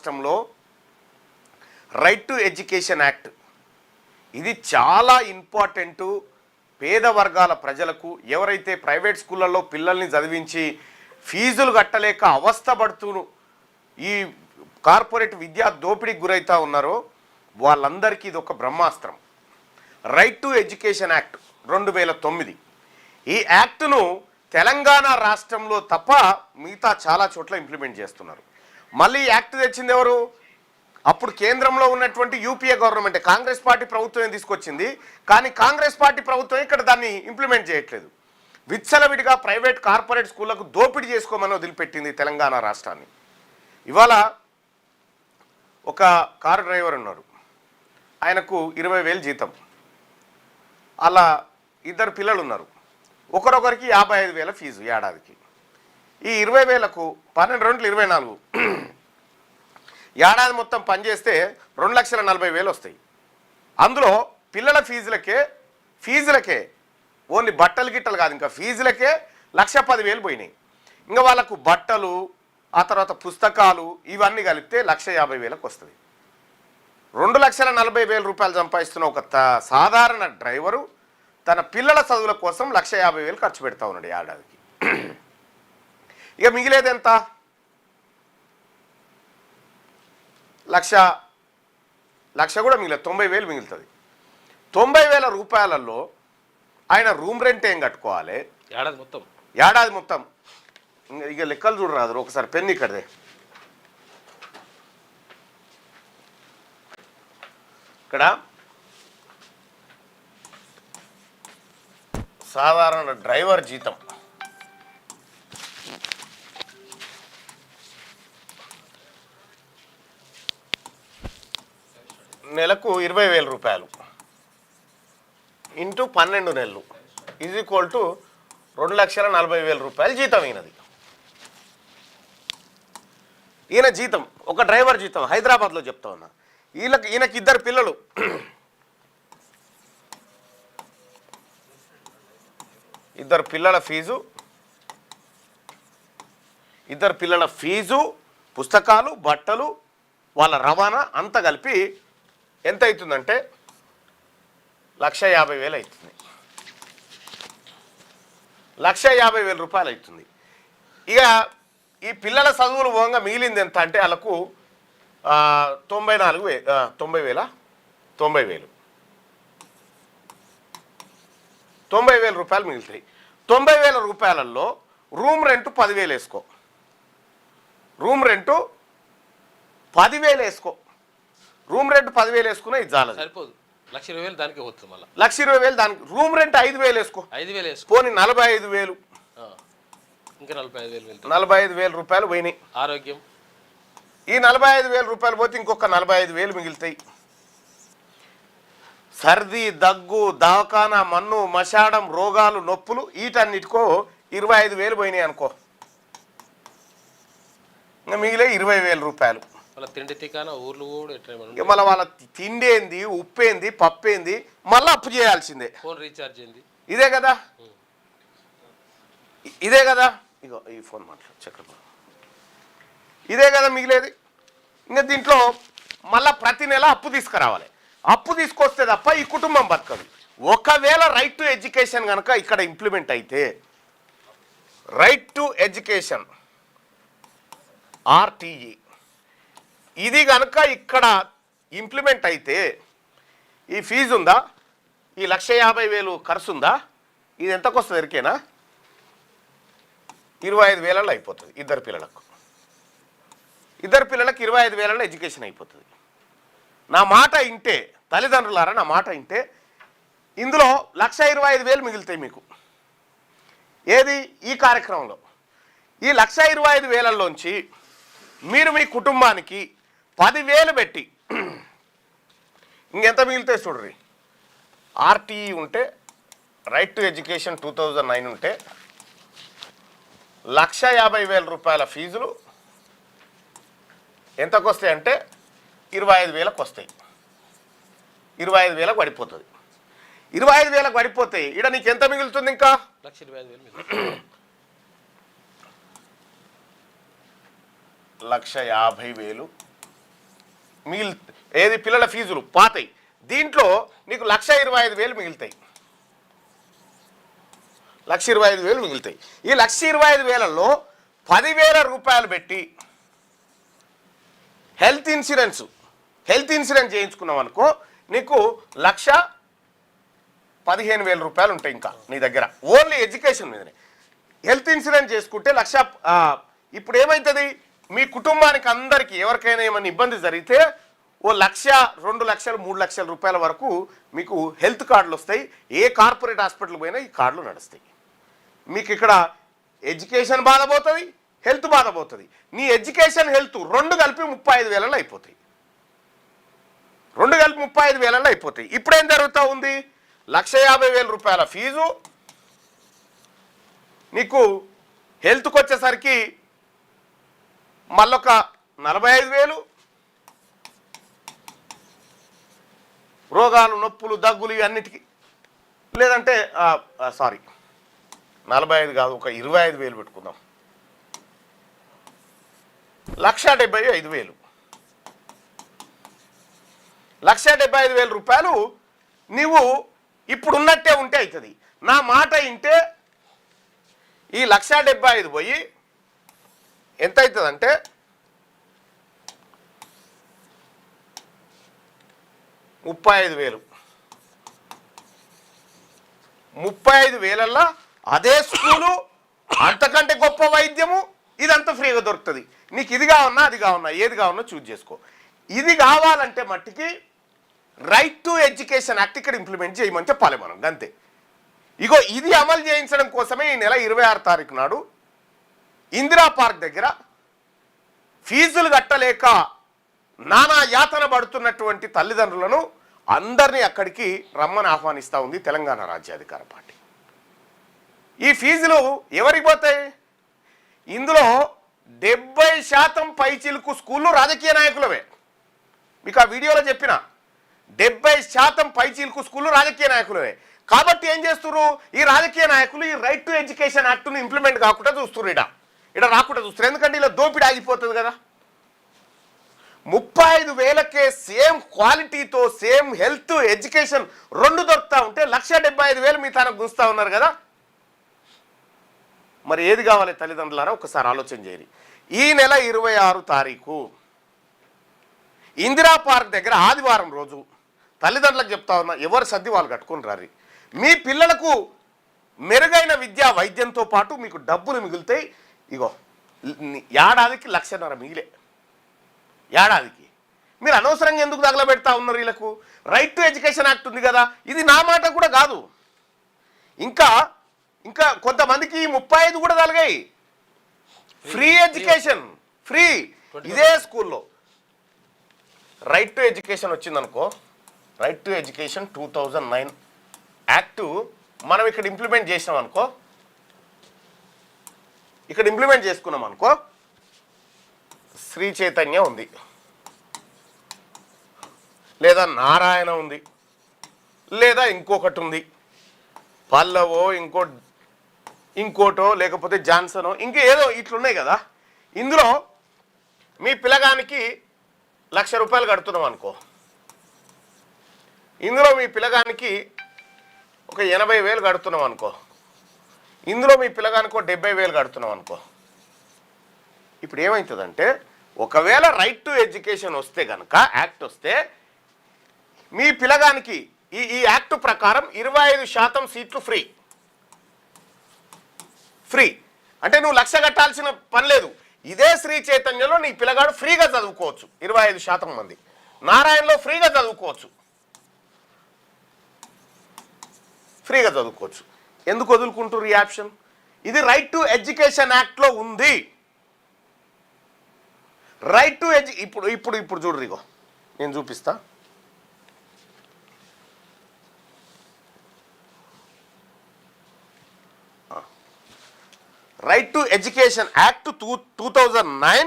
రాష్ట్రంలో right to education act ఇది చాలా ఇంపార్టెంటు. పేద వర్గాల ప్రజలకు ఎవరైతే ప్రైవేట్ స్కూళ్ళల్లో పిల్లల్ని చదివించి ఫీజులు కట్టలేక అవస్థపడుతూ ఈ కార్పొరేట్ విద్యా దోపిడీకి గురైతా ఉన్నారో వాళ్ళందరికీ ఇది ఒక బ్రహ్మాస్త్రం. Right to education act 2009. ఈ యాక్ట్ను తెలంగాణ రాష్ట్రంలో తప్ప మిగతా చాలా చోట్ల ఇంప్లిమెంట్ చేస్తున్నారు. మళ్ళీ యాక్ట్ తెచ్చింది ఎవరు? అప్పుడు కేంద్రంలో ఉన్నటువంటి యూపీఏ గవర్నమెంట్, కాంగ్రెస్ పార్టీ ప్రభుత్వం తీసుకొచ్చింది. కానీ కాంగ్రెస్ పార్టీ ప్రభుత్వం ఇక్కడ దాన్ని ఇంప్లిమెంట్ చేయట్లేదు. విచ్చలవిడిగా ప్రైవేట్ కార్పొరేట్ స్కూళ్లకు దోపిడీ చేసుకోమని వదిలిపెట్టింది తెలంగాణ రాష్ట్రాన్ని. ఇవాళ ఒక కారు డ్రైవర్ ఉన్నారు, ఆయనకు 20,000 జీతం. అలా 2 పిల్లలు ఉన్నారు, ఒకరొకరికి 55,000 ఫీజు ఏడాదికి. ఈ 20,000కు 12 24 ఏడాది మొత్తం పనిచేస్తే 2,40,000 వస్తాయి. అందులో పిల్లల ఫీజులకే ఓన్లీ బట్టలు గిట్టలు కాదు, ఇంకా ఫీజులకే 1,10,000 పోయినాయి. ఇంకా వాళ్ళకు బట్టలు, ఆ తర్వాత పుస్తకాలు ఇవన్నీ కలిపితే 1,50,000 వస్తుంది. 2,40,000 రూపాయలు సంపాదిస్తున్న ఒక సాధారణ డ్రైవరు తన పిల్లల చదువుల కోసం 1,50,000 ఖర్చు పెడతా ఉన్నాడు ఏడాదికి. ఇక మిగిలేది ఎంత? 1,00,000 కూడా మిగిలేదు, 90,000 మిగులుతుంది. 90,000 రూపాయలలో ఆయన రూమ్ రెంట్ ఏం కట్టుకోవాలి ఏడాది మొత్తం? ఇక లెక్కలు చూడరాదు, ఒకసారి పెన్ ఇక్కడదే. ఇక్కడ సాధారణ డ్రైవర్ జీతం నెలకు 20,000 రూపాయలు ఇంటూ 12 నెలలు ఈజ్ ఈక్వల్ టు 2,40,000 రూపాయలు జీతం ఈయనది. ఈయన జీతం, ఒక డ్రైవర్ జీతం హైదరాబాద్లో చెప్తా ఉన్నా. ఈయనకి 2 పిల్లలు. ఇద్దరు పిల్లల ఫీజు, పుస్తకాలు, బట్టలు, వాళ్ళ రవాణా అంతా కలిపి ఎంత అవుతుందంటే 1,50,000 అవుతుంది. 1,50,000 రూపాయలు అవుతుంది. ఇక ఈ పిల్లల చదువులు పోగా మిగిలింది ఎంత అంటే వాళ్ళకు 90,000 రూపాయలు మిగులుతాయి. 90,000 రూపాయలలో రూమ్ రెంట్ 10,000 వేసుకో, రూమ్ రెంట్ 10,000 వేసుకో, రూమ్ రెంట్ 10,000 వేసుకున్నా ఇది చాలా సరిపోదు. 1,20,000 దానికి పోతుంది. మళ్ళీ 1,20,000 దానికి. రూమ్ రెంట్ 5,000 వేసుకో, 5,000 పోనీ 45,000, ఇంకా 45,000 45,000 రూపాయలు పోయినాయి. ఆరోగ్యం, ఈ 45,000 రూపాయలు పోతే ఇంకొక 45,000 మిగులుతాయి. సర్ది, దగ్గు, దవాఖానా, మన్ను, మశాడం, రోగాలు, నొప్పులు వీటన్నిటికో 25,000 పోయినాయి అనుకో. ఇంకా మిగిలే 20,000 రూపాయలు. తిండి తికానా ఊర్లు కూడా మళ్ళీ వాళ్ళ తిండేంది, ఉప్పేంది, పప్పేంది, మళ్ళీ అప్పు చేయాల్సిందే. ఫోన్ రీఛార్జ్ ఏంది, ఇదే కదా. ఇగో ఈ ఫోన్ మాట్లాడు చక్రపాణి, ఇదే కదా మిగిలేది. ఇంకా దీంట్లో మళ్ళీ ప్రతి నెల అప్పు తీసుకురావాలి. అప్పు తీసుకొస్తే తప్ప ఈ కుటుంబం బతకదు. ఒకవేళ రైట్ టు ఎడ్యుకేషన్ కనుక ఇక్కడ ఇంప్లిమెంట్ అయితే, రైట్ టు ఎడ్యుకేషన్ RTE ఇది కనుక ఇక్కడ ఇంప్లిమెంట్ అయితే, ఈ ఫీజు ఉందా, ఈ 1,50,000 ఖర్చు ఉందా, ఇది ఎంతకు వస్తుంది ఎరికేనా? 25,000 అయిపోతుంది. 2 పిల్లలకు 25,000 ఎడ్యుకేషన్ అయిపోతుంది. నా మాట ఇంటే తల్లిదండ్రులారా, నా మాట ఇంటే ఇందులో 1,25,000 మిగులుతాయి మీకు. ఏది? ఈ కార్యక్రమంలో ఈ 1,25,000లోంచి మీరు మీ కుటుంబానికి 10,000 పెట్టి ఇంకెంత మిగులుతాయి చూడ్రి. RTE ఉంటే, రైట్ టు ఎడ్యుకేషన్ 2009 ఉంటే 1,50,000 రూపాయల ఫీజులు ఎంతకు వస్తాయి అంటే 25,000కు వస్తాయి. 25,000కు పడిపోతుంది. 25,000కు పడిపోతాయి. ఇక్కడ నీకు ఎంత మిగులుతుంది? ఇంకా 1,20,000. 1,50,000 మిగిలి ఏది పిల్లల ఫీజులు పాతాయి. దీంట్లో నీకు 1,25,000 మిగులుతాయి. 1,25,000 మిగులుతాయి. ఈ 1,25,000లో 10,000 రూపాయలు పెట్టి హెల్త్ ఇన్సూరెన్స్ చేయించుకున్నాం అనుకో, నీకు 1,15,000 రూపాయలు ఉంటాయి ఇంకా నీ దగ్గర ఓన్లీ ఎడ్యుకేషన్ మీదనే. హెల్త్ ఇన్సూరెన్స్ చేసుకుంటే ఇప్పుడు ఏమవుతుంది, మీ కుటుంబానికి అందరికీ ఎవరికైనా ఏమైనా ఇబ్బంది జరిగితే 1,00,000, 2,00,000, 3,00,000 రూపాయల వరకు మీకు హెల్త్ కార్డులు వస్తాయి. ఏ కార్పొరేట్ హాస్పిటల్ పోయినా ఈ కార్డులు నడుస్తాయి. మీకు ఇక్కడ ఎడ్యుకేషన్ బాధ పోతుంది, హెల్త్ బాధ పోతుంది. నీ ఎడ్యుకేషన్ హెల్త్ రెండు కలిపి 35,000 అయిపోతాయి. 35,000 అయిపోతాయి. ఇప్పుడేం జరుగుతూ ఉంది, 1,50,000 రూపాయల ఫీజు నీకు హెల్త్కి వచ్చేసరికి మళ్ళొక 45,000, రోగాలు, నొప్పులు, దగ్గులు ఇవన్నిటికీ. లేదంటే 45 కాదు, ఒక 25,000 పెట్టుకుందాం. 1,75,000. 1,75,000 రూపాయలు నీవు ఇప్పుడున్నట్టే ఉంటే అవుతుంది. నా మాట వింటే ఈ 1,75,000 పోయి ఎంత అవుతుందంటే 35,000. 35,000 అదే స్కూలు, అంతకంటే గొప్ప వైద్యము, ఇదంతా ఫ్రీగా దొరుకుతుంది. నీకు ఇది కావన్నా అది కావన్నా ఏది కావన్నా చూజ్ చేసుకో. ఇది కావాలంటే మట్టికి రైట్ టు ఎడ్యుకేషన్ యాక్ట్ ఇక్కడ ఇంప్లిమెంట్ చేయమని చెప్పాలి మనం, అంతే. ఇగో ఇది అమలు చేయించడం కోసమే ఈ నెల 26 తారీఖు నాడు ఇందిరా పార్క్ దగ్గర ఫీజులు కట్టలేక నానా యాతన పడుతున్నటువంటి తల్లిదండ్రులను అందరినీ అక్కడికి రమ్మని ఆహ్వానిస్తూ ఉంది తెలంగాణ రాజ్యాధికార పార్టీ. ఈ ఫీజులు ఎవరికి పోతాయి? ఇందులో 70% పైచిలుకు స్కూళ్ళు రాజకీయ నాయకులవే. మీకు ఆ వీడియోలో చెప్పిన 70% పైచిలుకు స్కూళ్ళు రాజకీయ నాయకులవే. కాబట్టి ఏం చేస్తున్నారు ఈ రాజకీయ నాయకులు, ఈ రైట్ టు ఎడ్యుకేషన్ యాక్ట్ను ఇంప్లిమెంట్ కాకుండా చూస్తున్నారు. ఇక్కడ రాకుండా చూస్తారు. ఎందుకంటే ఇలా దోపిడీ ఆగిపోతుంది కదా. 35,000కే సేమ్ క్వాలిటీతో సేమ్ హెల్త్, ఎడ్యుకేషన్ రెండు దొరుకుతూ ఉంటే 1,75,000 మీ తనకు గుంచుతా ఉన్నారు కదా. మరి ఏది కావాలి తల్లిదండ్రులారా, ఒకసారి ఆలోచన చేయండి. ఈ నెల 26 తారీఖు ఇందిరా పార్క్ దగ్గర ఆదివారం రోజు తల్లిదండ్రులకు చెప్తా ఉన్నా, ఎవరు సర్ది వాళ్ళు కట్టుకుని రారి. మీ పిల్లలకు మెరుగైన విద్యా వైద్యంతో పాటు మీకు డబ్బులు మిగులుతాయి. ఇగో ఏడాదికి 1,00,000 మిగిలే. ఏడాదికి మీరు అనవసరంగా ఎందుకు తగలబెడతా ఉన్నారు? వీళ్ళకు రైట్ టు ఎడ్యుకేషన్ యాక్ట్ ఉంది కదా. ఇది నా మాట కూడా కాదు, ఇంకా కొంతమందికి 35 కూడా తలగాయి. Free education, free. ఇదే స్కూల్లో రైట్ టు ఎడ్యుకేషన్ వచ్చిందనుకో, రైట్ టు ఎడ్యుకేషన్ 2009 యాక్టు మనం ఇక్కడ ఇంప్లిమెంట్ చేసినాం అనుకో, ఇక్కడ ఇంప్లిమెంట్ చేసుకున్నాం అనుకో, శ్రీ చైతన్య ఉంది, లేదా నారాయణ ఉంది, లేదా ఇంకొకటి ఉంది, పల్లవో ఇంకోటో లేకపోతే జాన్సనో ఇంకేదో ఇట్లున్నాయి కదా. ఇందులో మీ పిల్లగానికి 1,00,000 రూపాయలు కడుతున్నాం అనుకో, ఇందులో మీ పిల్లగానికి ఒక 80,000 కడుతున్నాం అనుకో, ఇందులో మీ పిల్లగానికి 70,000 కడుతున్నాం అనుకో. ఇప్పుడు ఏమవుతుందంటే, ఒకవేళ రైట్ టు ఎడ్యుకేషన్ వస్తే కనుక, యాక్ట్ వస్తే, మీ పిల్లగానికి ఈ యాక్ట్ ప్రకారం 25% సీట్లు ఫ్రీ. అంటే నువ్వు 1,00,000 కట్టాల్సిన పని లేదు. ఇదే శ్రీ చైతన్యలో నీ పిల్లగాడు ఫ్రీగా చదువుకోవచ్చు. 25% మంది నారాయణలో ఫ్రీగా చదువుకోవచ్చు. ఎందుకు వదులుకుంటారు ఈ ఆప్షన్? ఇది రైట్ టు ఎడ్యుకేషన్ యాక్ట్లో ఉంది. రైట్ టు ఇప్పుడు చూడరు, ఇగో నేను చూపిస్తా. రైట్ టు ఎడ్యుకేషన్ యాక్ట్ 2009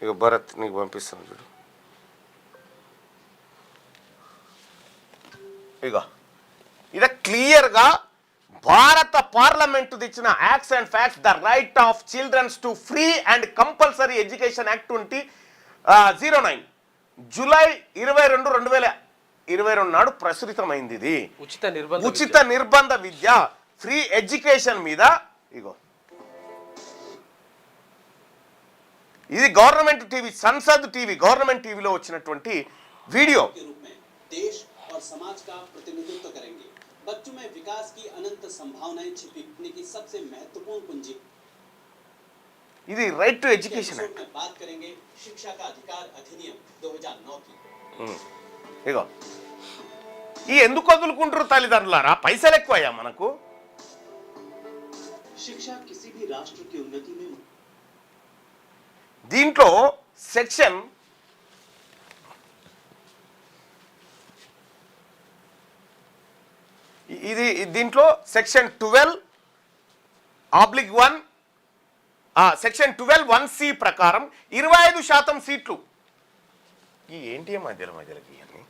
ఇగో ఇక భరత్ నీకు పంపిస్తాను చూడు. ఇక ఇది క్లియర్గా భారత పార్లమెంటు తెచ్చిన acts and facts the right of children's to free and compulsory education act 2009 July 22, 2022 నాడు ప్రచురితమైంది. ఇది ఉచిత నిర్బంధ విద్య ఫ్రీ ఎడ్యుకేషన్ మీద. ఇగో ఇది government TV, Sansad TV, government టీవీలో వచ్చినటువంటి వీడియో. देश और समाज का प्रतिनिधित्व करेंगे. बच्चों में विकास की अनंत संभावनाएं छिपने की सबसे महत्वपूर्ण कुंजी. ఇది రైట్ టు ఎడ్యుకేషన్ యాక్ట్. बात करेंगे शिक्षा का अधिकार अधिनियम 2009 की. ఇగో ఈ ఎందుకు వదులుకుంటారు తల్లిదండ్రులారా? పైసలు ఎక్కువయ్యా మనకు. शिक्षा किसी भी राष्ट्र की उन्नति में దీంట్లో సెక్షన్ దీంట్లో సెక్షన్ 12(1) సెక్షన్ 12(1)(c) ప్రకారం 25% సీట్లు. ఈ ఏంటి మధ్యలోకి ఇవన్నీ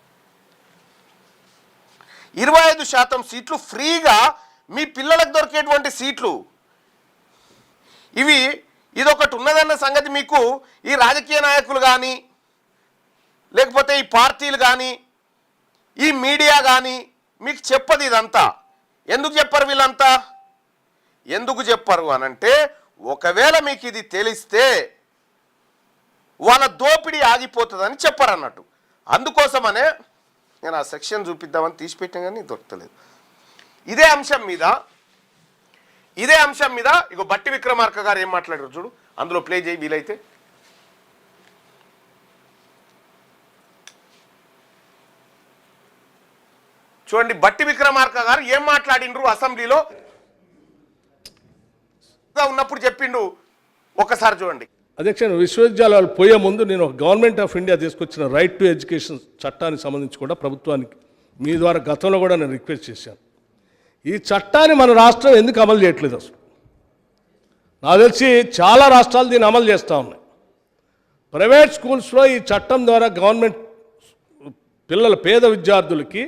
25% సీట్లు ఫ్రీగా మీ పిల్లలకు దొరికేటువంటి సీట్లు ఇవి. ఇదొకటి ఉన్నదన్న సంగతి మీకు ఈ రాజకీయ నాయకులు కానీ, లేకపోతే ఈ పార్టీలు కానీ, ఈ మీడియా కానీ మీకు చెప్పదు ఇదంతా. ఎందుకు చెప్పరు వీళ్ళంతా? ఎందుకు చెప్పరు అనంటే, ఒకవేళ మీకు ఇది తెలిస్తే వాళ్ళ దోపిడీ ఆగిపోతుందని చెప్పరు అన్నట్టు. అందుకోసమనే నేను ఆ సెక్షన్ చూపిద్దామని తీసిపెట్టినా కానీ దొరకలేదు. ఇదే అంశం మీద ఇగో బట్టి విక్రమార్క గారు ఏం మాట్లాడారు చూడు, అందులో ప్లే చేయి వీలైతే. చూడండి బట్టి విక్రమార్క గారు ఏం మాట్లాడిండ్రు అసెంబ్లీలో ఉన్నప్పుడు చెప్పిండు, ఒకసారి చూడండి. అధ్యక్ష, విశ్వవిద్యాలయాలు పోయే ముందు నేను గవర్నమెంట్ ఆఫ్ ఇండియా తీసుకొచ్చిన రైట్ టు ఎడ్యుకేషన్ చట్టానికి సంబంధించి కూడా ప్రభుత్వానికి మీ ద్వారా గతంలో కూడా నేను రిక్వెస్ట్ చేశాను. ఈ చట్టాన్ని మన రాష్ట్రం ఎందుకు అమలు చేయట్లేదు? అసలు నాకు తెలిసి చాలా రాష్ట్రాలు దీన్ని అమలు చేస్తూ ఉన్నాయి. ప్రైవేట్ స్కూల్స్లో ఈ చట్టం ద్వారా గవర్నమెంట్ పిల్లల పేద విద్యార్థులకి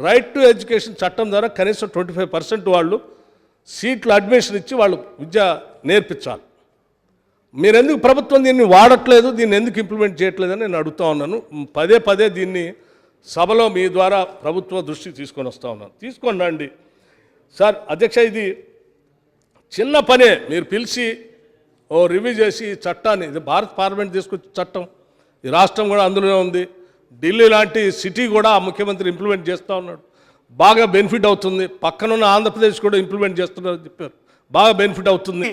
రైట్ టు ఎడ్యుకేషన్ చట్టం ద్వారా కనీసం 25% వాళ్ళు సీట్లు అడ్మిషన్ ఇచ్చి వాళ్ళు విద్య నేర్పించాలి. మీరు ఎందుకు ప్రభుత్వం దీన్ని వాడట్లేదు, దీన్ని ఎందుకు ఇంప్లిమెంట్ చేయట్లేదని నేను అడుగుతూ ఉన్నాను. పదే దీన్ని సభలో మీ ద్వారా ప్రభుత్వ దృష్టికి తీసుకొని వస్తూ ఉన్నాను. తీసుకొని రండి సార్. అధ్యక్ష, ఇది చిన్న పనే. మీరు పిలిచి రివ్యూ చేసి ఈ చట్టాన్ని, ఇది భారత పార్లమెంట్ తీసుకొచ్చే చట్టం, ఈ రాష్ట్రం కూడా అందులోనే ఉంది. ఢిల్లీ లాంటి సిటీ కూడా ఆ ముఖ్యమంత్రి ఇంప్లిమెంట్ చేస్తూ ఉన్నాడు. బాగా బెనిఫిట్ అవుతుంది. పక్కనున్న ఆంధ్రప్రదేశ్ కూడా ఇంప్లిమెంట్ చేస్తున్నారని చెప్పారు. బాగా బెనిఫిట్ అవుతుంది.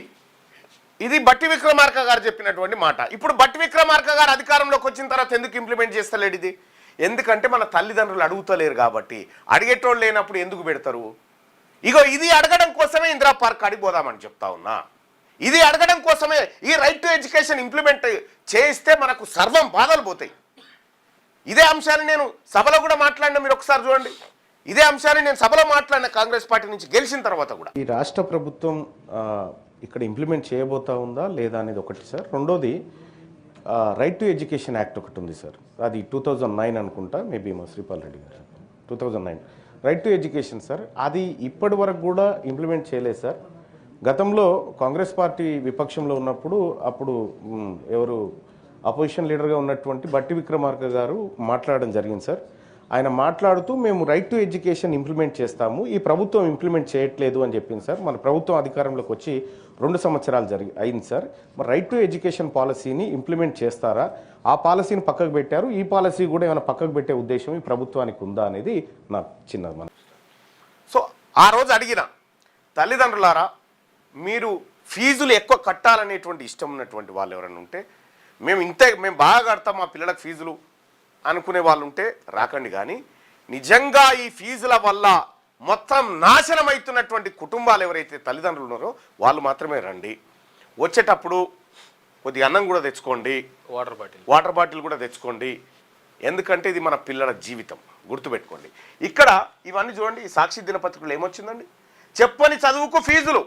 ఇది బట్టి విక్రమార్క గారు చెప్పినటువంటి మాట. ఇప్పుడు బట్టి విక్రమార్క గారు అధికారంలోకి వచ్చిన తర్వాత ఎందుకు ఇంప్లిమెంట్ చేస్తలేడు ఇది? ఎందుకంటే మన తల్లిదండ్రులు అడుగుతలేరు కాబట్టి. అడిగేటోళ్ళు లేనప్పుడు ఎందుకు పెడతారు? ఇగో ఇది అడగడం కోసమే ఇందిరా పార్క్ అడిగిపోదామని చెప్తా ఉన్నా. ఇది అడగడం కోసమే ఈ రైట్ టు ఎడ్యుకేషన్ ఇంప్లిమెంట్ చేయిస్తే మనకు సర్వం బాధలు పోతాయి. ఇదే అంశాన్ని నేను సభలో కూడా మాట్లాడినా, మీరు ఒకసారి చూడండి. ఇదే అంశాన్ని నేను సభలో మాట్లాడిన కాంగ్రెస్ పార్టీ నుంచి గెలిచిన తర్వాత కూడా. ఈ రాష్ట్ర ప్రభుత్వం ఇక్కడ ఇంప్లిమెంట్ చేయబోతా ఉందా లేదా అనేది ఒకటి సార్. రెండోది రైట్ టు ఎడ్యుకేషన్ యాక్ట్ ఒకటి ఉంది సార్. అది 2009 అనుకుంటా, మేబీ మా శ్రీపాల్ రెడ్డి గారు 2009 రైట్ టు ఎడ్యుకేషన్ సార్. అది ఇప్పటి వరకు కూడా ఇంప్లిమెంట్ చేయలేదు సార్. గతంలో కాంగ్రెస్ పార్టీ విపక్షంలో ఉన్నప్పుడు అప్పుడు ఎవరు అపోజిషన్ లీడర్గా ఉన్నటువంటి బట్టి విక్రమార్క గారు మాట్లాడడం జరిగింది సార్. ఆయన మాట్లాడుతూ మేము రైట్ టు ఎడ్యుకేషన్ ఇంప్లిమెంట్ చేస్తాము, ఈ ప్రభుత్వం ఇంప్లిమెంట్ చేయట్లేదు అని చెప్పింది సార్. మన ప్రభుత్వం అధికారంలోకి వచ్చి 2 సంవత్సరాలు అయింది సార్. మరి రైట్ టు ఎడ్యుకేషన్ పాలసీని ఇంప్లిమెంట్ చేస్తారా? ఆ పాలసీని పక్కకు పెట్టారు. ఈ పాలసీ కూడా ఏమైనా పక్కకు పెట్టే ఉద్దేశం ఈ ప్రభుత్వానికి ఉందా అనేది నాకు చిన్న మన. సో ఆ రోజు అడిగిన తల్లిదండ్రులారా, మీరు ఫీజులు ఎక్కువ కట్టాలనేటువంటి ఇష్టం ఉన్నటువంటి వాళ్ళు ఎవరైనా ఉంటే, మేము బాగా కడతాం మా పిల్లలకు ఫీజులు అనుకునే వాళ్ళు ఉంటే రాకండి. కానీ నిజంగా ఈ ఫీజుల వల్ల మొత్తం నాశనం అవుతున్నటువంటి కుటుంబాలు ఎవరైతే తల్లిదండ్రులు ఉన్నారో వాళ్ళు మాత్రమే రండి. వచ్చేటప్పుడు కొద్దిగా అన్నం కూడా తెచ్చుకోండి, వాటర్ బాటిల్ కూడా తెచ్చుకోండి. ఎందుకంటే ఇది మన పిల్లల జీవితం, గుర్తుపెట్టుకోండి. ఇక్కడ ఇవన్నీ చూడండి, ఈ సాక్షి దినపత్రికలు ఏమొచ్చిందండి? చెప్పని చదువుకు ఫీజులు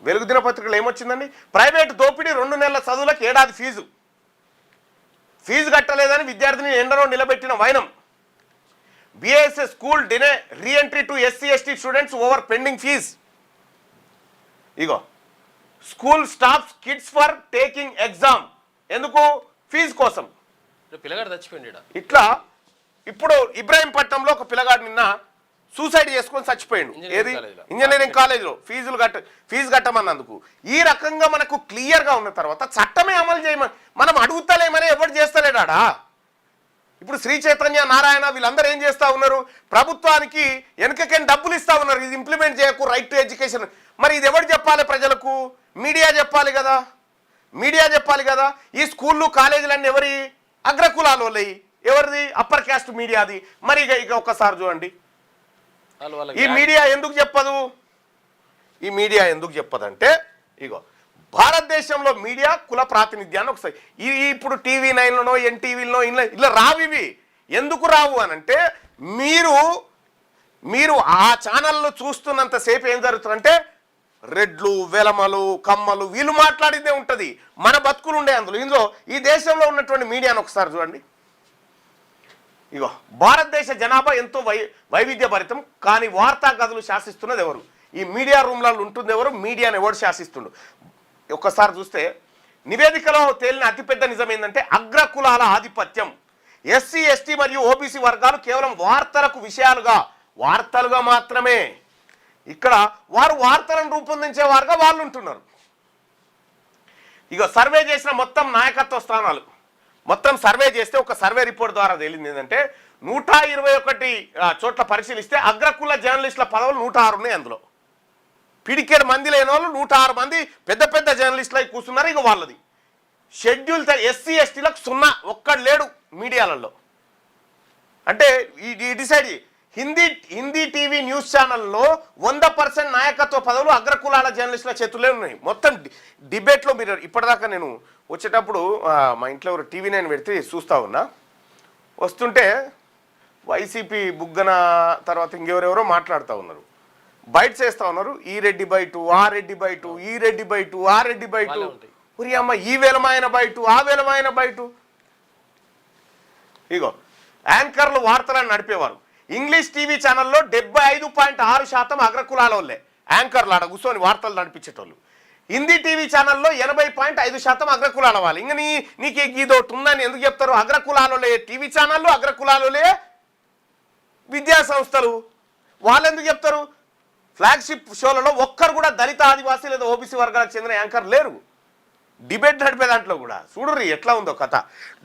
వెలుగు దినపత్రికలో ఏమొచ్చిందండి? ప్రైవేట్ దోపిడీ 2 నెలల చదువులకు ఏడాది ఫీజు కట్టలేదని విద్యార్థిని ఎండలో నిలబెట్టిన వైనం. BSS school denies reentry to SC/ST students over pending fees. ఇగో school stops kids for taking exam. ఎందుకు? ఫీజు కోసం. పిల్లగాడు చచ్చిపోయింది. ఇట్లా ఇప్పుడు ఇబ్రాహీంపట్నంలో ఒక పిల్లగాడు నిన్న సూసైడ్ చేసుకొని చచ్చిపోయాడు. ఏది? ఇంజనీరింగ్ కాలేజీలో ఫీజు కట్టమన్నందుకు. ఈ రకంగా మనకు క్లియర్గా ఉన్న తర్వాత చట్టమే అమలు చేయమని మనం అడుగుతలేమని ఎవరు చేస్తలేడా? ఇప్పుడు శ్రీ చైతన్య, నారాయణ వీళ్ళందరూ ఏం చేస్తూ ఉన్నారు? ప్రభుత్వానికి వెనుకకైనా డబ్బులు ఇస్తూ ఉన్నారు, ఇది ఇంప్లిమెంట్ చేయకు, రైట్ టు ఎడ్యుకేషన్. మరి ఇది ఎవరు చెప్పాలి? ప్రజలకు మీడియా చెప్పాలి కదా. ఈ స్కూళ్ళు కాలేజీలన్నీ ఎవరి? అగ్రకులాల వాళ్ళవి. ఎవరిది? అప్పర్ క్యాస్ట్ మీడియాది. మరి ఇక ఒక్కసారి చూడండి, ఈ మీడియా ఎందుకు చెప్పదంటే ఇగో భారతదేశంలో మీడియా కుల ప్రాతినిధ్యాన్ని ఒకసారి ఇప్పుడు TV9లోనో NTVలోనో ఇలా రావు. ఇవి ఎందుకు రావు అనంటే మీరు ఆ ఛానల్లో చూస్తున్నంతసేపు ఏం జరుగుతుందంటే రెడ్లు, వెలమలు, కమ్మలు వీళ్ళు మాట్లాడిందే ఉంటుంది. మన బతుకులు ఉండే ఇందులో ఈ దేశంలో ఉన్నటువంటి మీడియాను ఒకసారి చూడండి. ఇగో భారతదేశ జనాభా ఎంతో వైవిధ్యభరితం, కానీ వార్తా గదులు శాసిస్తున్నది ఎవరు? ఈ మీడియా రూమ్లలో ఉంటుంది ఎవరు? మీడియాను ఎవరు శాసిస్తుండు? ఒక్కసారి చూస్తే నివేదికలో తేలిన అతిపెద్ద నిజం ఏంటంటే అగ్రకులాల ఆధిపత్యం. SC/ST మరియు OBC వర్గాలు కేవలం వార్తలుగా మాత్రమే. ఇక్కడ వారు వార్తలను రూపొందించేవారుగా వాళ్ళు ఉంటున్నారు. ఇక సర్వే చేసిన మొత్తం నాయకత్వ స్థానాలు సర్వే చేస్తే ఒక సర్వే రిపోర్ట్ ద్వారా తేలింది ఏంటంటే 121 చోట్ల పరిశీలిస్తే అగ్రకుల జర్నలిస్టుల పదవులు 106 ఉన్నాయి. అందులో పిడికేడు మంది లేని వాళ్ళు 106 మంది పెద్ద జర్నలిస్టులు అయి కూర్చున్నారు. ఇక వాళ్ళది షెడ్యూల్ SC/STలకు 0, ఒక్కడు లేడు మీడియాలలో. అంటే ఈ డిసైడ్ హిందీ టీవీ న్యూస్ ఛానల్లో 100% నాయకత్వ పదవులు అగ్రకులాల జర్నలిస్టుల చేతుల్లో ఉన్నాయి. మొత్తం డిబేట్లో మీరు ఇప్పటిదాకా నేను వచ్చేటప్పుడు మా ఇంట్లో TV9 పెడితే చూస్తూ ఉన్నా, వస్తుంటే వైసీపీ బుగ్గన తర్వాత ఇంకెవరెవరో మాట్లాడుతూ ఉన్నారు, బయట చేస్తూ ఉన్నారు. ఈ రెడ్డి బయటు, ఆ రెడ్డి బయటు, ఈ రెడ్డి బయటు, ఆ రెడ్డి బయటు, ఉరి అమ్మ ఈ వేలమాయన బయటు, ఆ వేలమాయన బయటు. ఇగో యాంకర్లు వార్తలను నడిపేవారు. ఇంగ్లీష్ టీవీ ఛానల్లో 75.6% అగ్రకులాల వాళ్ళే యాంకర్లు ఆడ కూర్చొని వార్తలు నడిపించేటోళ్ళు. హిందీ టీవీ ఛానల్లో 80.5% అగ్రకులాల వాళ్ళు. ఇంకా నీకు ఇదోటి ఉందని ఎందుకు చెప్తారు? అగ్రకులాలే టీవీ ఛానళ్ళు, అగ్రకులాలే విద్యా సంస్థలు. వాళ్ళు ఎందుకు చెప్తారు? ఫ్లాగ్షిప్ షోలలో ఒక్కరు కూడా దళిత, ఆదివాసీ లేదా OBC వర్గాలకు చెందిన యాంకర్ లేరు. డిబేట్ నడిపే దాంట్లో కూడా చూడరు ఎట్లా ఉందో కథ.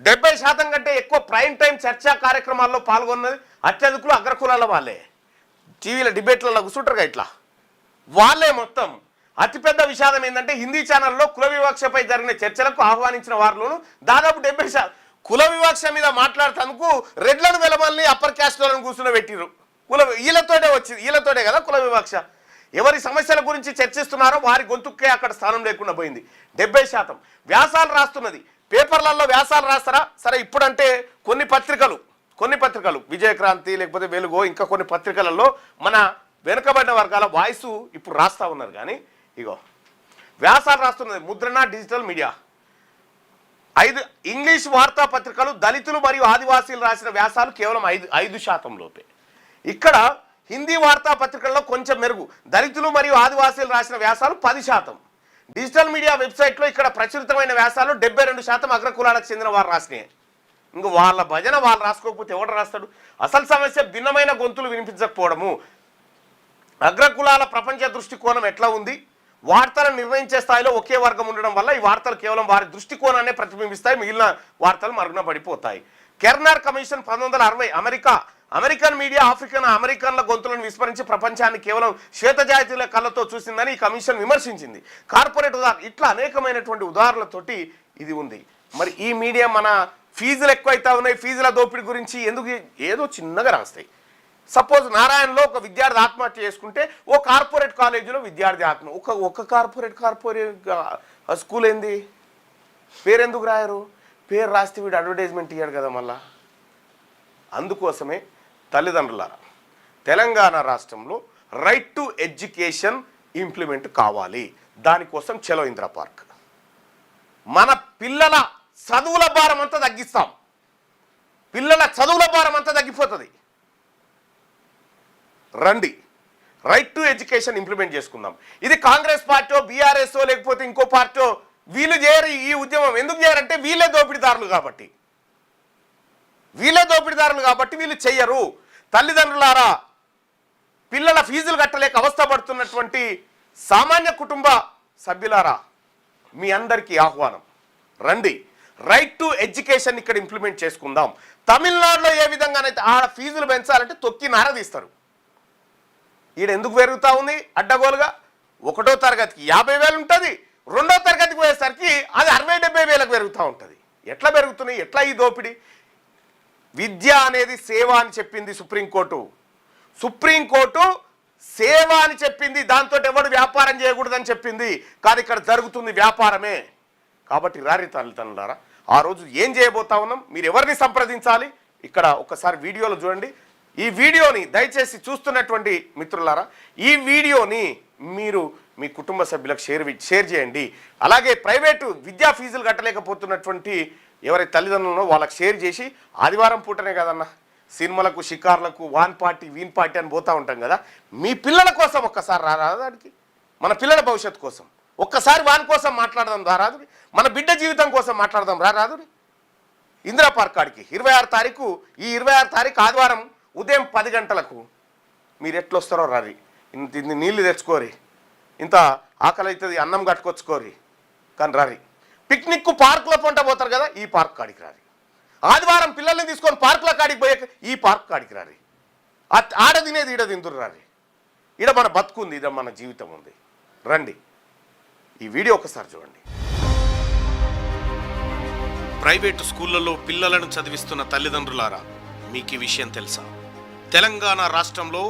70% కంటే ఎక్కువ ప్రైమ్ టైం చర్చా కార్యక్రమాల్లో పాల్గొన్నది అత్యధికులు అగ్రకులాల వాళ్ళే. టీవీలో డిబేట్లలో కూర్చుంటారుగా ఇట్లా వాళ్ళే మొత్తం. అతిపెద్ద విషాదం ఏంటంటే హిందీ ఛానల్లో కుల వివక్షపై జరిగిన చర్చలకు ఆహ్వానించిన వారిలోనూ దాదాపు 70% కుల వివక్ష మీద మాట్లాడుతందుకు రెడ్లను వెలమల్ని అప్పర్ క్యాస్ట్లను కూర్చుని పెట్టిరు. వీళ్ళతోటే కదా కుల వివక్ష. ఎవరి సమస్యల గురించి చర్చిస్తున్నారో వారి గొంతుకే అక్కడ స్థానం లేకుండా పోయింది. 70% వ్యాసాలు రాస్తున్నది. పేపర్లలో వ్యాసాలు రాస్తారా? సరే, ఇప్పుడంటే కొన్ని పత్రికలు విజయక్రాంతి లేకపోతే వెలుగో ఇంకా కొన్ని పత్రికలలో మన వెనుకబడిన వర్గాల వాయిస్ ఇప్పుడు రాస్తూ ఉన్నారు. కానీ ఇగో వ్యాసాలు రాస్తున్నది ముద్రణ, డిజిటల్ మీడియా. 5 ఇంగ్లీష్ వార్తాపత్రికలు దళితులు మరియు ఆదివాసీలు రాసిన వ్యాసాలు కేవలం 5% లోపే. ఇక్కడ హిందీ వార్తాపత్రికల్లో కొంచెం మెరుగు, దళితులు మరియు ఆదివాసీలు రాసిన వ్యాసాలు 10%. డిజిటల్ మీడియా వెబ్సైట్లో ఇక్కడ ప్రచురితమైన వ్యాసాలు 72% అగ్రకులాలకు చెందిన వారు రాసినాయి. ఇంక వాళ్ళ భజన వాళ్ళు రాసుకోకపోతే ఎవడు రాస్తాడు? అసలు సమస్య భిన్నమైన గొంతులు వినిపించకపోవడము. అగ్రకులాల ప్రపంచ దృష్టికోణం ఎట్లా ఉంది? వార్తలను నిర్వహించే స్థాయిలో ఒకే వర్గం ఉండడం వల్ల ఈ వార్తలు కేవలం వారి దృష్టికోణాన్ని ప్రతిబింబిస్తాయి, మిగిలిన వార్తలు మరుగున పడిపోతాయి. కెర్నర్ కమిషన్ 1960 అమెరికన్ మీడియా ఆఫ్రికన్ అమెరికన్ల గొంతులను విస్మరించి ప్రపంచాన్ని కేవలం శ్వేతజాతిల కళ్ళతో చూసిందని ఈ కమిషన్ విమర్శించింది. కార్పొరేట్ ఇట్లా అనేకమైనటువంటి ఉదాహరణలతోటి ఇది ఉంది. మరి ఈ మీడియా మన ఫీజులు ఎక్కువైతా ఉన్నాయి, ఫీజుల దోపిడీ గురించి ఎందుకు ఏదో చిన్నగా రాస్తాయి. సపోజ్ నారాయణలో ఒక విద్యార్థి ఆత్మహత్య చేసుకుంటే ఓ కార్పొరేట్ కాలేజీలో విద్యార్థి ఒక కార్పొరేట్ స్కూల్ ఏంది? పేరు ఎందుకు రాయరు? పేరు రాస్తే వీడు అడ్వర్టైజ్మెంట్ ఇయ్యాడు కదా మళ్ళా. అందుకోసమే తల్లిదండ్రులారా, తెలంగాణ రాష్ట్రంలో రైట్ టు ఎడ్యుకేషన్ ఇంప్లిమెంట్ కావాలి. దానికోసం చలో ఇందిరా పార్క్. మన పిల్లల చదువుల భారం అంతా తగ్గిస్తాం, పిల్లల చదువుల భారం అంతా తగ్గిపోతుంది. రండి, రైట్ టు ఎడ్యుకేషన్ ఇంప్లిమెంట్ చేసుకుందాం. ఇది కాంగ్రెస్ పార్టీ, బీఆర్ఎస్ లేకపోతే ఇంకో పార్టీ వీళ్ళు చేయరు. ఈ ఉద్యమం ఎందుకు చేయరంటే వీళ్ళే దోపిడీదారులు కాబట్టి, వీళ్ళు చెయ్యరు. తల్లిదండ్రులారా, పిల్లల ఫీజులు కట్టలేక అవస్థపడుతున్నటువంటి సామాన్య కుటుంబ సభ్యులారా, మీ అందరికీ ఆహ్వానం. రండి, రైట్ టు ఎడ్యుకేషన్ ఇక్కడ ఇంప్లిమెంట్ చేసుకుందాం. తమిళనాడులో ఏ విధంగానైతే ఆ ఫీజులు పెంచాలంటే తొక్కి నారదీస్తారు. ఈడ ఎందుకు పెరుగుతూ ఉంది అడ్డగోలుగా? 1వ తరగతికి 50,000 ఉంటుంది, 2వ తరగతికి పోయేసరికి అది 60,000-70,000 పెరుగుతూ ఉంటుంది. ఎట్లా పెరుగుతున్నాయి? ఎట్లా ఈ దోపిడీ? విద్య అనేది సేవ అని చెప్పింది సుప్రీంకోర్టు సేవ అని చెప్పింది. దాంతో ఎవడు వ్యాపారం చేయకూడదని చెప్పింది. కానీ ఇక్కడ జరుగుతుంది వ్యాపారమే. కాబట్టి రారి తల్లిదండ్రులారా, ఆ రోజు ఏం చేయబోతా ఉన్నాం, మీరు ఎవరిని సంప్రదించాలి? ఇక్కడ ఒకసారి వీడియోలో చూడండి. ఈ వీడియోని దయచేసి చూస్తున్నటువంటి మిత్రులారా, ఈ వీడియోని మీరు మీ కుటుంబ సభ్యులకు షేర్ చేయండి. అలాగే ప్రైవేటు విద్యా ఫీజులు కట్టలేకపోతున్నటువంటి ఎవరైతే తల్లిదండ్రులను వాళ్ళకి షేర్ చేసి, ఆదివారం పూటనే కదన్నా సినిమాలకు, షికార్లకు, వీన్ పార్టీ అని పోతూ ఉంటాం కదా, మీ పిల్లల కోసం ఒక్కసారి రారాదానికి, మన పిల్లల భవిష్యత్తు కోసం ఒక్కసారి వాని కోసం మాట్లాడదాం రారాదుని, మన బిడ్డ జీవితం కోసం మాట్లాడదాం రారాదుని. ఇందిరా పార్క్ కాడికి 26 తారీఖు, ఈ 26 తారీఖు ఆదివారం ఉదయం 10 గంటలకు మీరు ఎట్లొస్తారో రారి. ఇంత నీళ్ళు తెచ్చుకోరి, ఇంత ఆకలి అవుతుంది, అన్నం కట్టుకొచ్చుకోరి, కానీ రారి. పిక్నిక్ పార్కులో పొంట పోతారు కదా, ఈ పార్క్ కాడికి రారి. ఆదివారం పిల్లల్ని తీసుకొని పార్కుల కాడికి పోయాక ఈ పార్క్ కాడికి రారి. ఆడ తినేది ఈడ తిందురు రారి. ఈడ మన బతుకుంది, ఈడ మన జీవితం ఉంది. రండి, ఈ వీడియో ఒకసారి చూడండి. ప్రైవేటు స్కూళ్లలో పిల్లలను చదివిస్తున్న తల్లిదండ్రులారా, మీకు ఈ విషయం తెలుసా? తెలంగాణ రాష్ట్రంలో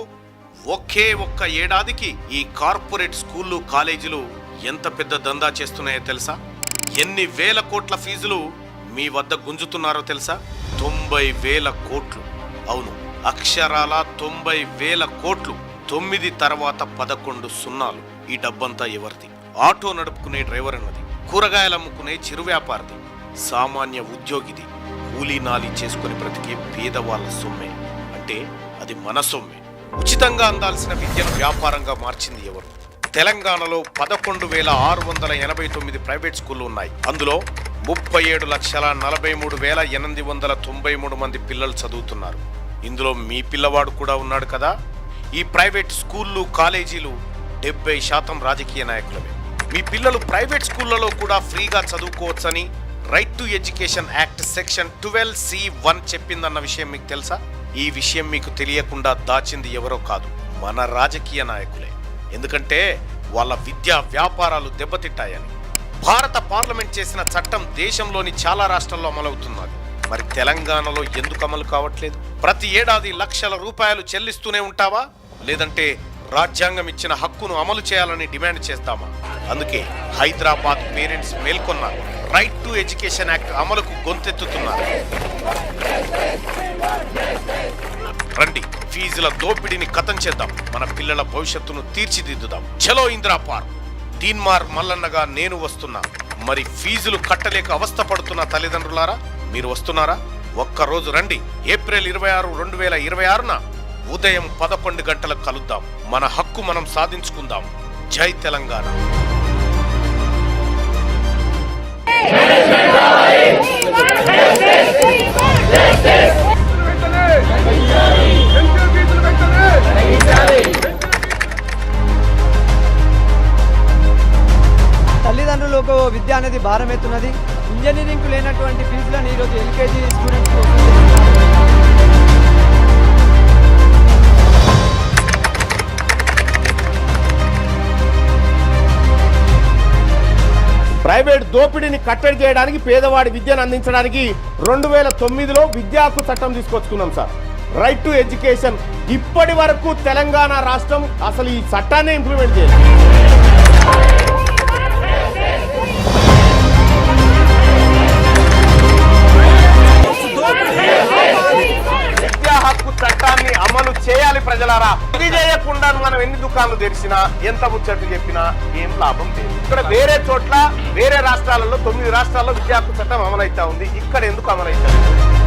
ఒకే ఒక్క ఏడాదికి ఈ కార్పొరేట్ స్కూళ్ళు, కాలేజీలు ఎంత పెద్ద దందా చేస్తున్నాయో తెలుసా? ఎన్ని వేల కోట్ల ఫీజులు మీ వద్ద గుంజుతున్నారో తెలుసా? 90,000 కోట్లు. అవును, అక్షరాల 90,000 కోట్లు. 9 తర్వాత 11 సున్నాలు. ఈ డబ్బంతా ఎవరిది? ఆటో నడుపుకునే డ్రైవర్ అన్నది, కూరగాయలు అమ్ముకునే చిరు వ్యాపారిది, సామాన్య ఉద్యోగిది, కూలీ నాలి చేసుకుని బ్రతికే పేదవాళ్ళ సొమ్మే. అంటే అది మన సొమ్మే. ఉచితంగా అందాల్సిన విద్యను వ్యాపారంగా మార్చింది ఎవరు? తెలంగాణలో 11,689 ప్రైవేట్ స్కూళ్లు ఉన్నాయి. అందులో 37,43,893 మంది పిల్లలు చదువుతున్నారు. ఇందులో మీ పిల్లవాడు కూడా ఉన్నాడు కదా. ఈ ప్రైవేట్ స్కూళ్ళు, కాలేజీలు 70% రాజకీయ నాయకులవే. మీ పిల్లలు ప్రైవేట్ స్కూళ్లలో కూడా ఫ్రీగా చదువుకోవచ్చని right to education act section 12C(1) చెప్పిందన్న విషయం మీకు తెలుసా? ఈ విషయం మీకు తెలియకుండా దాచింది ఎవరో కాదు, మన రాజకీయ నాయకులే. ఎందుకంటే వాళ్ళ విద్యా వ్యాపారాలు దెబ్బతింటాయని. భారత పార్లమెంట్ చేసిన చట్టం దేశంలోని చాలా రాష్ట్రాల్లో అమలవుతున్నది. మరి తెలంగాణలో ఎందుకు అమలు కావట్లేదు? ప్రతి ఏడాది లక్షల రూపాయలు చెల్లిస్తూనే ఉంటావా? లేదంటే రాజ్యాంగం ఇచ్చిన హక్కును అమలు చేయాలని డిమాండ్ చేస్తామా? అందుకే హైదరాబాద్ పేరెంట్స్ మేల్కొన్నారు. రైట్ టు ఎడ్యుకేషన్ యాక్ట్ అమలుకు గొంతెత్తుతున్నారు. రండి, ఫీజుల దోపిడీని ఖతం చేద్దాం, మన పిల్లల భవిష్యత్తును తీర్చిదిద్దుదాం. చలో ఇందిరా పార్క్. తీన్మార్ మల్లన్నగా నేను వస్తున్నా. మరి ఫీజులు కట్టలేక అవస్థపడుతున్న తల్లిదండ్రులారా, మీరు వస్తున్నారా? ఒక్కరోజు రండి. ఏప్రిల్ 26, 2026న ఉదయం 11 గంటలకు కలుద్దాం. మన హక్కు మనం సాధించుకుందాం. జై తెలంగాణ. తల్లిదండ్రులకు విద్య అనేది భారమవుతున్నది. ఇంజనీరింగ్కు లేనటువంటి ఫీజులను ఈరోజు ఎల్కేజీ స్టూడెంట్స్ ప్రైవేట్ దోపిడీని కట్టడి చేయడానికి, పేదవాడి విద్యను అందించడానికి 2009లో విద్యా హక్కు చట్టం తీసుకొచ్చుకున్నాం సార్. Right to education. ఇప్పటి వరకు తెలంగాణ రాష్ట్రం అసలు ఈ చట్టాన్ని ఇంప్లిమెంట్ చేయలేదు. విద్యా హక్కు చట్టాన్ని అమలు చేయాలి ప్రజలారా. ఇది చేయకుండా మనం ఎన్ని దుకాణాలు తెరిచినా ఎంత ముచ్చట్లు చెప్పినా ఏం లాభం లేదు. ఇక్కడ వేరే చోట్ల వేరే రాష్ట్రాలలో 9 రాష్ట్రాల్లో విద్యా హక్కు చట్టం అమలైతా ఉంది. ఇక్కడ ఎందుకు అమలైతా ఉంది?